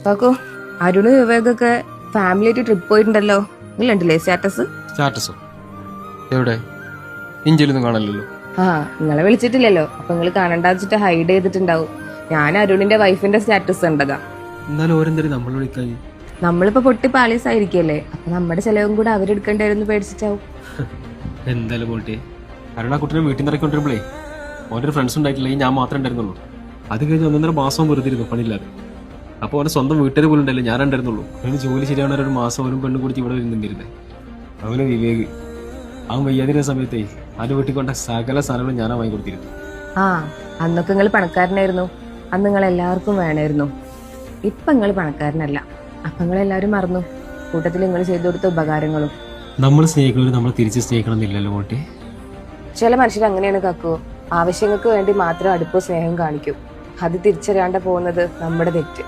കാക്കു, Arun വിവേകൊക്കെ family ആയിട്ട് trip പോയിട്ടുണ്ടല്ലോ, നിങ്ങൾ കണ്ടില്ലേ സ്റ്റാറ്റസ്? സ്റ്റാറ്റസോ? എവിടെ? ഇഞ്ചിലൊന്നും കാണല്ലോ. ആ, നിങ്ങളെ വിളിച്ചിട്ടില്ലല്ലോ, അപ്പൊ നിങ്ങൾ കാണണ്ടാ വെച്ചിട്ട് ഹൈഡ് ചെയ്തിട്ടുണ്ടാവും. ഞാൻ അരുണിന്റെ വൈഫിന്റെ സ്റ്റാറ്റസ് കണ്ടതാ. എന്നാലും ഓരെന്തായാലും നമ്മൾ വിളിക്കാൻ. നമ്മളിപ്പോ പൊട്ടി പാളീസായിരിക്കല്ലേ, അപ്പൊ നമ്മുടെ ചെലവും കൂടെ അവരെടുക്കേണ്ടായിരുന്നു പേടിച്ചിട്ടാവും. എന്തായാലും പോട്ടെ. കാരണം ആ കുട്ടീനെ വീട്ടിൽ നിന്ന് ഇറക്കിക്കൊണ്ടിരുമ്പോഴേ ഓൻ്റെ ഫ്രണ്ട്സ് ഉണ്ടായിട്ടില്ല, ഞാൻ മാത്രമേ ഉണ്ടായിരുന്നുള്ളൂ. അത് കഴിഞ്ഞ് 1.5 മാസം വെറുതെ ഇരുന്നു പണിയില്ലാതെ. അപ്പോൾ അവനെ സ്വന്തം വീട്ടുകാർ പോലും ഉണ്ടായില്ല, ഞാൻ ഉണ്ടായിരുന്നുള്ളൂ. അവന് ജോലി ശരിയാവണ ഒരു മാസം അവനും പെണ്ണും കുടിച്ച് ഇവിടെ വരുന്നുണ്ടിരുന്നേ. അവന് വിവേക് അവൻ വയ്യാതിരുന്ന സമയത്തേ അവൻ്റെ വീട്ടിൽ കൊണ്ട സകല സാധനങ്ങളും ഞാനാ വാങ്ങി കൊടുത്തിരുന്നു. ആ, അന്നൊക്കെ നിങ്ങൾ പണക്കാരനായിരുന്നു, അന്ന് നിങ്ങൾ എല്ലാവർക്കും വേണമായിരുന്നു. ഇപ്പൊ നിങ്ങൾ പണക്കാരനല്ല, അപ്പൊ നിങ്ങൾ എല്ലാവരും മറന്നു കൂട്ടത്തിൽ നിങ്ങൾ ചെയ്തു കൊടുത്ത ഉപകാരങ്ങളും. നമ്മൾ സ്നേഹിക്കുന്നവർ നമ്മൾ തിരിച്ച് സ്നേഹിക്കണം എന്നില്ലല്ലോ പോട്ടെ. ചില മനുഷ്യർ അങ്ങനെയാണ് കാക്കു, ആവശ്യങ്ങൾക്ക് വേണ്ടി മാത്രം അടുപ്പോ സ്നേഹം കാണിക്കും. അത് തിരിച്ചറിയാണ്ട് പോകുന്നത് നമ്മുടെ തെറ്റ്.